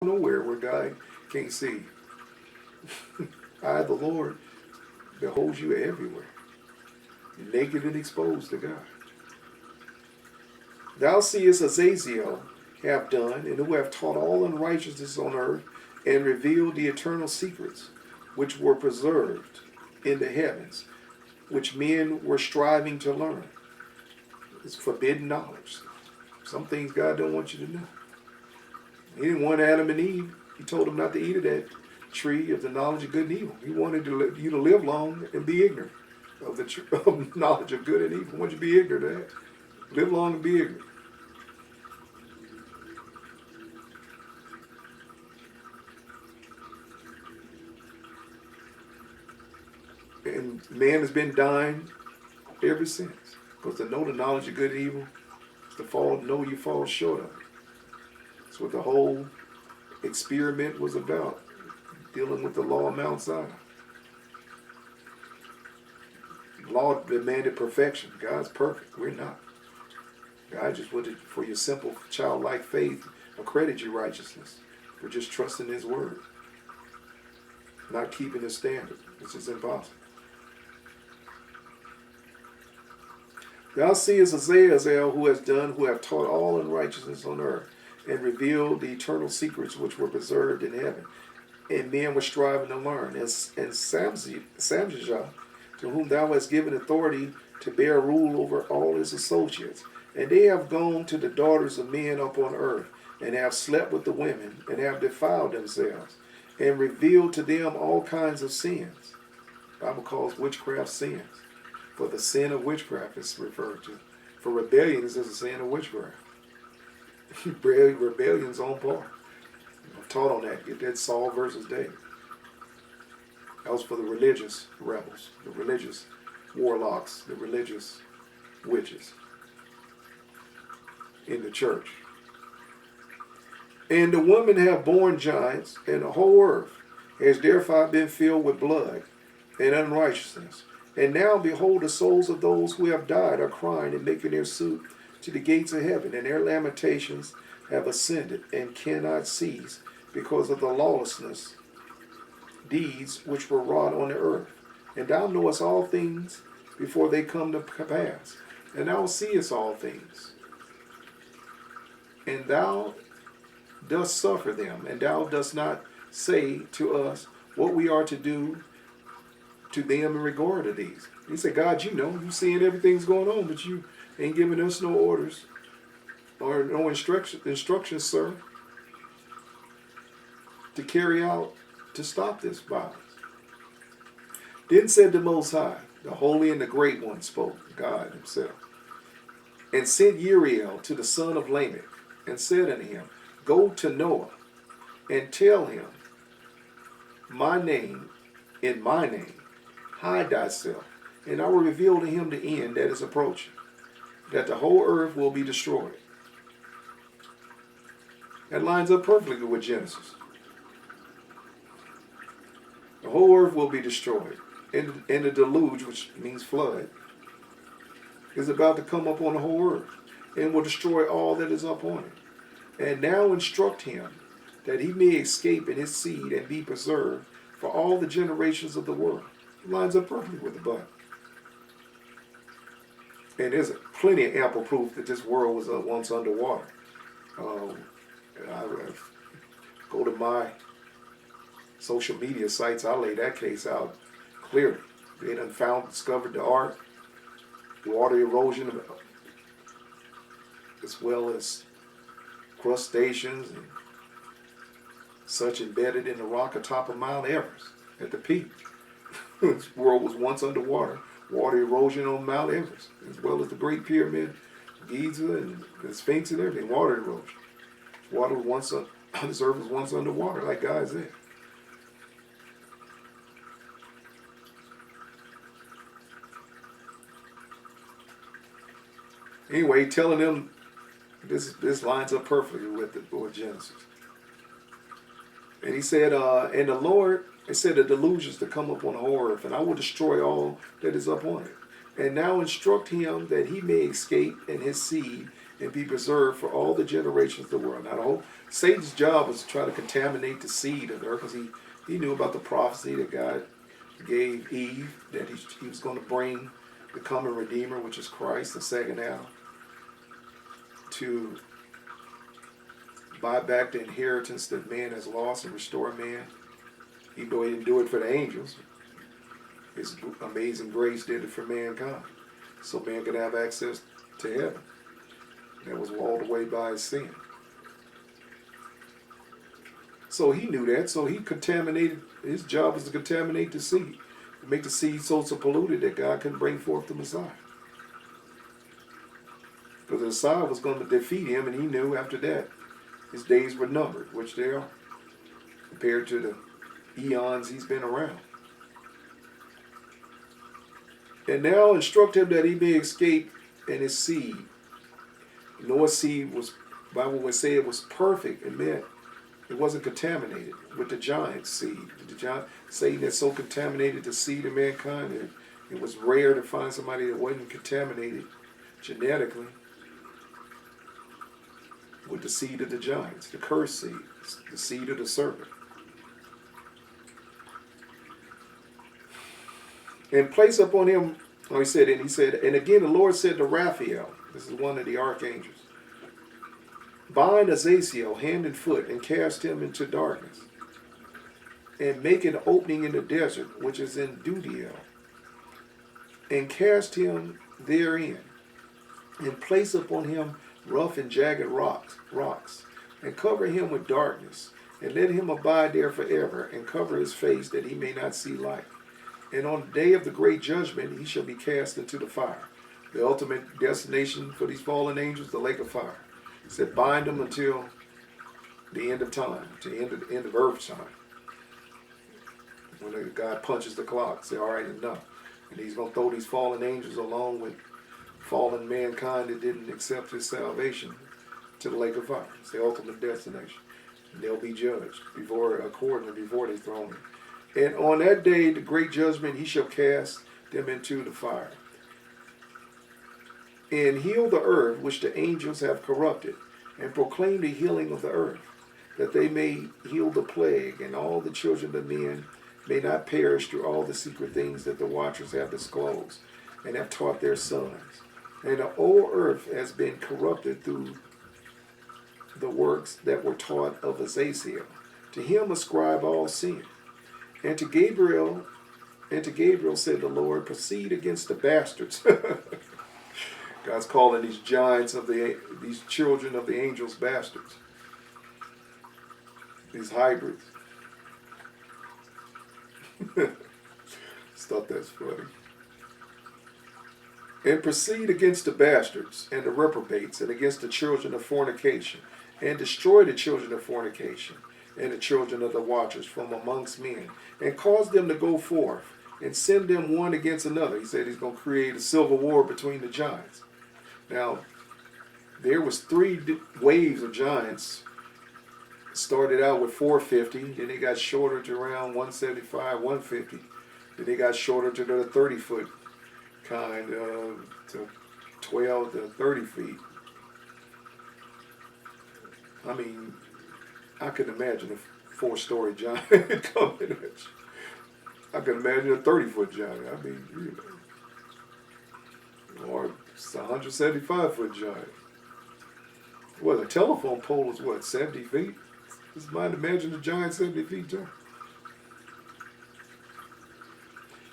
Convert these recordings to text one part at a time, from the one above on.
nowhere where God can't see. I, the Lord, behold you everywhere, naked and exposed to God. Thou seest Azazel have done, and who have taught all unrighteousness on earth, and revealed the eternal secrets, which were preserved in the heavens, which men were striving to learn. It's forbidden knowledge. Some things God don't want you to know. He didn't want Adam and Eve. He told them not to eat of that tree of the knowledge of good and evil. He wanted you to live long and be ignorant of the of knowledge of good and evil. He wanted you to be ignorant of that. Live long and be ignorant. And man has been dying ever since. Because to know the knowledge of good and evil is to know you fall short of it. That's what the whole experiment was about, dealing with the law of Mount Sinai. Law demanded perfection. God's perfect. We're not. God just wanted, for your simple childlike faith, accredit your righteousness for just trusting His word, not keeping His standard. This is impossible. Thou seest Azazel, who has done, who have taught all unrighteousness on earth, and revealed the eternal secrets which were preserved in heaven, and men were striving to learn. And Samjijah, to whom thou hast given authority to bear rule over all his associates. And they have gone to the daughters of men upon earth, and have slept with the women, and have defiled themselves, and revealed to them all kinds of sins. The Bible calls witchcraft sins. For the sin of witchcraft is referred to. For rebellion is a sin of witchcraft. Rebellion's on par. I've taught on that. Get that Saul versus David. That was for the religious rebels, the religious warlocks, the religious witches in the church. And the women have borne giants, and the whole earth has therefore been filled with blood and unrighteousness. And now, behold, the souls of those who have died are crying and making their suit to the gates of heaven, and their lamentations have ascended and cannot cease because of the lawlessness deeds which were wrought on the earth. And thou knowest all things before they come to pass, and thou seest all things. And thou dost suffer them, and thou dost not say to us what we are to do to them in regard to these. He said, God, you know, you seeing everything's going on, but you ain't giving us no orders or no instructions, sir, to carry out, to stop this violence. Then said the Most High, the Holy and the Great One spoke, God Himself, and sent Uriel to the son of Lamech, and said unto him, Go to Noah, and tell him, my name, in my name, hide thyself, and I will reveal to him the end that is approaching, that the whole earth will be destroyed. That lines up perfectly with Genesis. The whole earth will be destroyed. And the deluge, which means flood, is about to come up on the whole earth and will destroy all that is upon it. And now instruct him that he may escape in his seed and be preserved for all the generations of the world. It lines up perfectly with the Bible. And there's plenty of ample proof that this world was once underwater. I go to my social media sites, I lay that case out clearly. They done discovered the ark, water erosion, as well as crustaceans and such embedded in the rock atop of Mount Everest at the peak. This world was once underwater. Water erosion on Mount Everest, as well as the Great Pyramid, Giza, and the Sphinx and everything. Water erosion. Water was once this earth was once underwater, like God said. Anyway, telling them this lines up perfectly with Genesis. And he said, and the Lord, it said the deluge is to come upon the whole earth, and I will destroy all that is upon it. And now instruct him that he may escape and his seed and be preserved for all the generations of the world. Now, the whole Satan's job was to try to contaminate the seed of the earth, because he knew about the prophecy that God gave Eve, that he was going to bring the coming Redeemer, which is Christ, the second Adam, to buy back the inheritance that man has lost and restore man. Even though he didn't do it for the angels, his amazing grace did it for mankind, so man could have access to heaven that was walled away by his sin. So he knew that, so he contaminated. His job was to contaminate the seed, to make the seed so polluted that God couldn't bring forth the Messiah. Because the Messiah was going to defeat him, and he knew after that his days were numbered, which they are, compared to the eons he's been around. And now instruct him that he may escape and his seed. Noah's seed was, the Bible would say it was perfect. It meant it wasn't contaminated with the giant seed. The giant Satan had so contaminated the seed of mankind that it was rare to find somebody that wasn't contaminated genetically with the seed of the giants, the cursed seed, the seed of the serpent. And place upon him, he said, and again the Lord said to Raphael, this is one of the archangels, bind Azazel hand and foot and cast him into darkness, and make an opening in the desert, which is in Dudiel, and cast him therein, and place upon him rough and jagged rocks, and cover him with darkness, and let him abide there forever, and cover his face that he may not see light. And on the day of the great judgment he shall be cast into the fire. The ultimate destination for these fallen angels, the lake of fire. He said, bind them until the end of time, to the end of earth time. When God punches the clock, say, all right, enough. And he's going to throw these fallen angels along with fallen mankind that didn't accept his salvation to the lake of fire. It's the ultimate destination. And they'll be judged before they're thrown in. And on that day, the great judgment, he shall cast them into the fire. And heal the earth which the angels have corrupted, and proclaim the healing of the earth, that they may heal the plague, and all the children of men may not perish through all the secret things that the watchers have disclosed, and have taught their sons. And the whole earth has been corrupted through the works that were taught of Azazel. To him ascribe all sin. And to Gabriel said the Lord, proceed against the bastards. God's calling these giants these children of the angels bastards. These hybrids. Thought that's funny. And proceed against the bastards and the reprobates, and against the children of fornication, and destroy the children of fornication, and the children of the watchers from amongst men, and cause them to go forth, and send them one against another. He said he's going to create a civil war between the giants. Now, there was 3 waves of giants. Started out with 450, then they got shorter to around 175, 150. Then they got shorter to the 30-foot kind, to 12 to 30 feet. I mean, I could imagine a 4-story giant coming at you. I could imagine a 30-foot giant. I mean, or a 175-foot giant. Well, a telephone pole is what, 70 feet? Just mind imagine a giant 70 feet tall.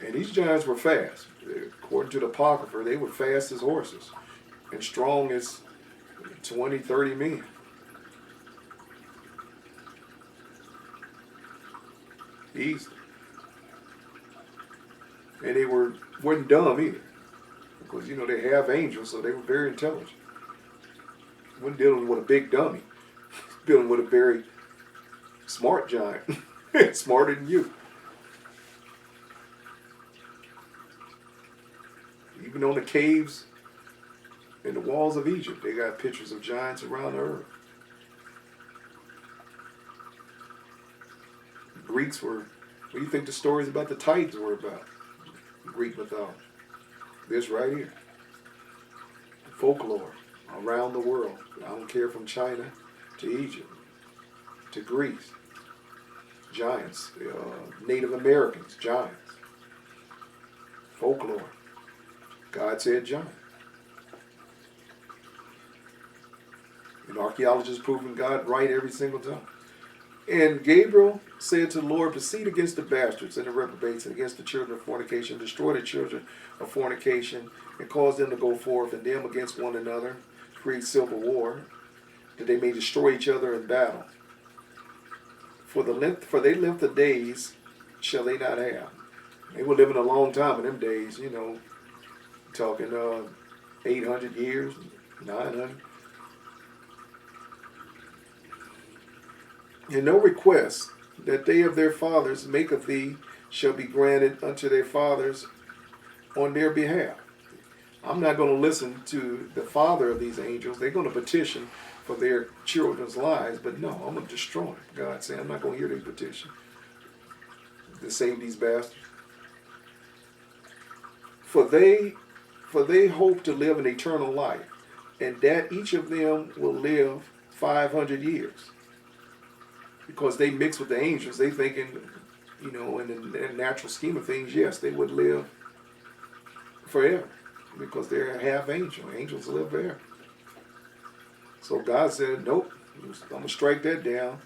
And these giants were fast. According to the Apocrypha, they were fast as horses and strong as 20, 30 men. Easy. And they weren't dumb either. Because, they have angels, so they were very intelligent. Wasn't dealing with a big dummy. Dealing with a very smart giant. Smarter than you. Even on the caves and the walls of Egypt, they got pictures of giants around the earth. The Greeks were, what do you think the stories about the Titans were about? Greek mythology. This right here. Folklore. around the world. I don't care, from China to Egypt to Greece. Giants, Native Americans, giants. Folklore. God said giant. And archaeologists proving God right every single time. And Gabriel said to the Lord, proceed against the bastards and the reprobates and against the children of fornication, destroy the children of fornication, and cause them to go forth and them against one another, create civil war, that they may destroy each other in battle. For they length of days shall they not have. They were living a long time in them days, talking 800 years, 900. And no request that they of their fathers make of thee shall be granted unto their fathers on their behalf. I'm not going to listen to the father of these angels. They're going to petition for their children's lives, but no, I'm going to destroy them. God said, I'm not going to hear their petition to save these bastards. For they hope to live an eternal life, and that each of them will live 500 years. Because they mix with the angels, they thinking, in the natural scheme of things, yes, they would live forever. Because they're half angel. Angels live forever. So God said, nope, I'm going to strike that down.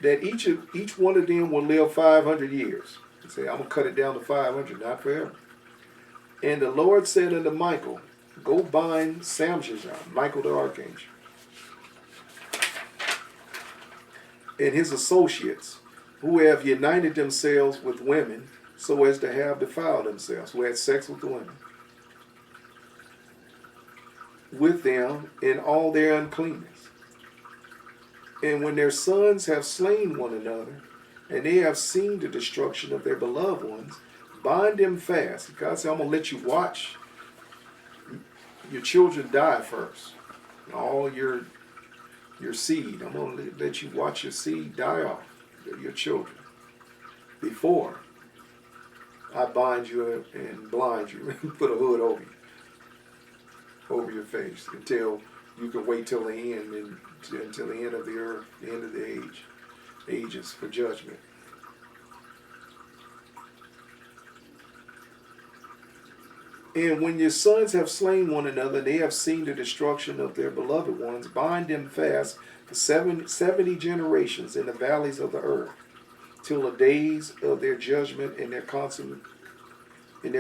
That each one of them will live 500 years. He said, I'm going to cut it down to 500, not forever. And the Lord said unto Michael, go bind Samshazar, Michael the archangel, and his associates, who have united themselves with women so as to have defiled themselves, who had sex with the women, with them in all their uncleanness. And when their sons have slain one another, and they have seen the destruction of their beloved ones, bind them fast. God said, I'm going to let you watch your children die first. All your seed. I'm going to let you watch your seed die off, your children, before I bind you and blind you and put a hood over your face until you can wait till the end, until the end of the earth, the end of the ages for judgment. And when your sons have slain one another, they have seen the destruction of their beloved ones, bind them fast for 70 generations in the valleys of the earth, till the days of their judgment and their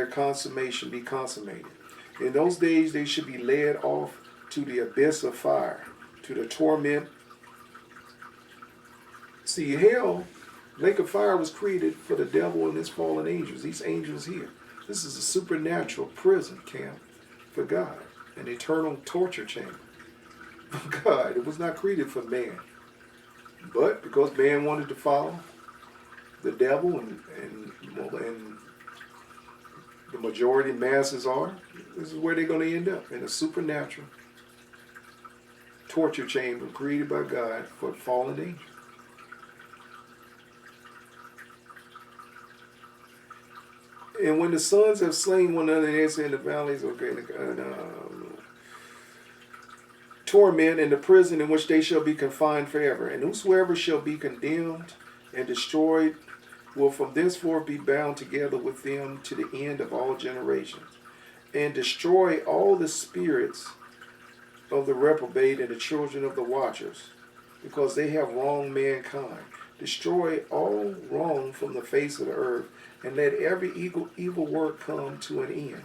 consummation be consummated. In those days they should be led off to the abyss of fire, to the torment. See, hell, lake of fire, was created for the devil and his fallen angels. These angels here. This is a supernatural prison camp for God, an eternal torture chamber for God. It was not created for man. But because man wanted to follow the devil, and the majority masses are, this is where they're going to end up, in a supernatural torture chamber created by God for fallen angels. And when the sons have slain one another, they say in the valleys, torment in the prison in which they shall be confined forever. And whosoever shall be condemned and destroyed will from thenceforth be bound together with them to the end of all generations. And destroy all the spirits of the reprobate and the children of the watchers, because they have wronged mankind. Destroy all wrong from the face of the earth, and let every evil work come to an end.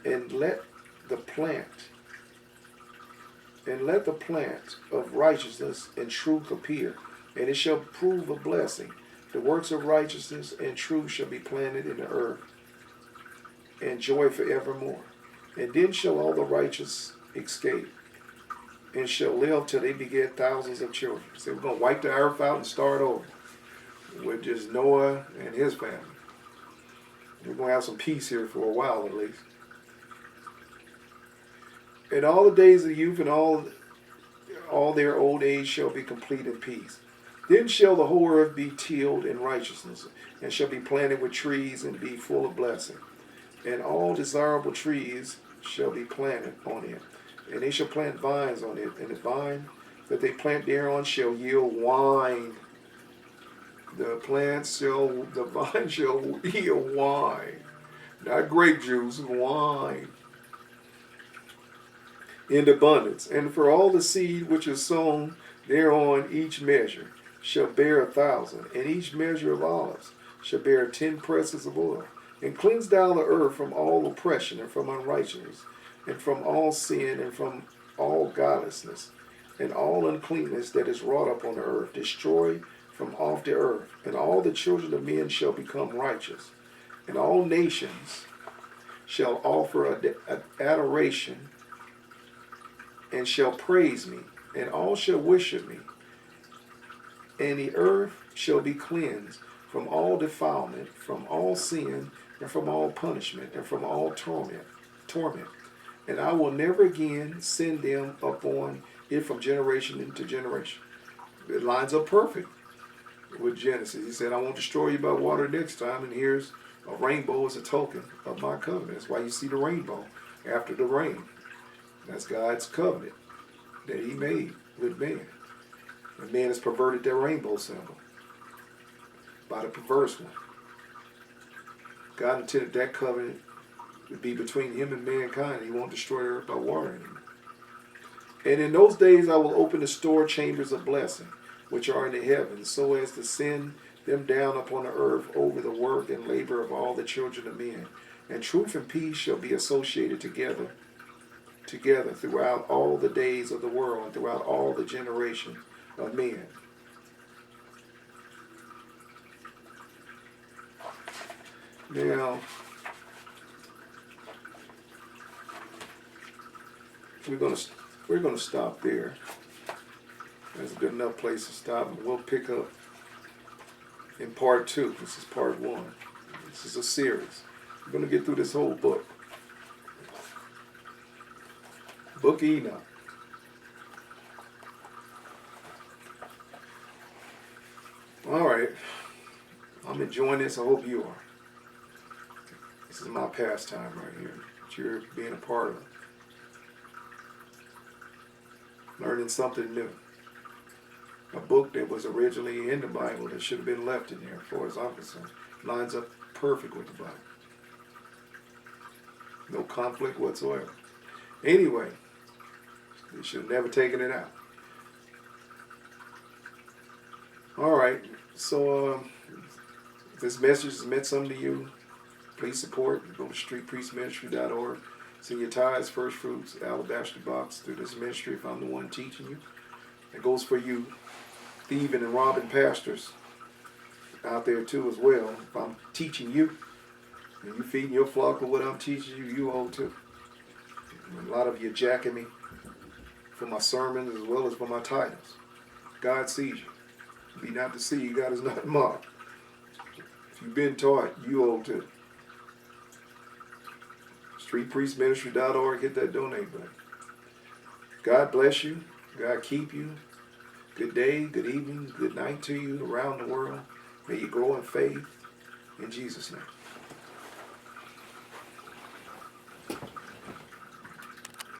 And let the plant of righteousness and truth appear, and it shall prove a blessing. The works of righteousness and truth shall be planted in the earth, and joy forevermore. And then shall all the righteous escape, and shall live till they beget thousands of children. So we're going to wipe the earth out and start over with just Noah and his family. We're going to have some peace here for a while at least. And all the days of youth and all their old age shall be complete in peace. Then shall the whole earth be tilled in righteousness, and shall be planted with trees and be full of blessing. And all desirable trees shall be planted on it. And they shall plant vines on it, and the vine that they plant thereon shall yield wine. The vine shall yield wine. Not grape juice, wine. In abundance. And for all the seed which is sown thereon, each measure shall bear 1,000, and each measure of olives shall bear 10 presses of oil. And cleanse thou the earth from all oppression, and from unrighteousness, and from all sin, and from all godlessness, and all uncleanness that is wrought up on the earth. Destroy from off the earth, and all the children of men shall become righteous, and all nations shall offer adoration, and shall praise me, and all shall worship me. And the earth shall be cleansed from all defilement, from all sin, and from all punishment, and from all torment. And I will never again send them upon it from generation into generation. It lines up perfect with Genesis. He said, I won't destroy you by water next time, and here's a rainbow as a token of my covenant. That's why you see the rainbow after the rain. That's God's covenant that he made with man. And man has perverted that rainbow symbol by the perverse one. God intended that covenant to be between him and mankind. He won't destroy the earth by water anymore. And in those days I will open the store chambers of blessing, which are in the heavens, so as to send them down upon the earth over the work and labor of all the children of men. And truth and peace shall be associated together throughout all the days of the world, and throughout all the generations of men. Now, we're gonna stop there. That's a good enough place to stop, and we'll pick up in part 2. This is part 1. This is a series. We're gonna get through this whole book. Book of Enoch. All right. I'm enjoying this. I hope you are. This is my pastime right here that you're being a part of. Learning something new. A book that was originally in the Bible that should have been left in there, as far as I'm concerned. Lines up perfect with the Bible. No conflict whatsoever. Anyway, they should have never taken it out. All right, so if this message has meant something to you, please support. Go to streetpriestministry.org. Send your tithes, first fruits, alabaster box through this ministry if I'm the one teaching you. It goes for you thieving and robbing pastors out there too as well. If I'm teaching you and you feeding your flock with what I'm teaching you, you owe too. And a lot of you jacking me for my sermons as well as for my titles. God sees you. Be not deceived, God is not mocked. If you've been taught, you owe too. StreetPriestMinistry.org, hit that donate button. God bless you. God keep you. Good day, good evening, good night to you around the world. May you grow in faith. In Jesus' name.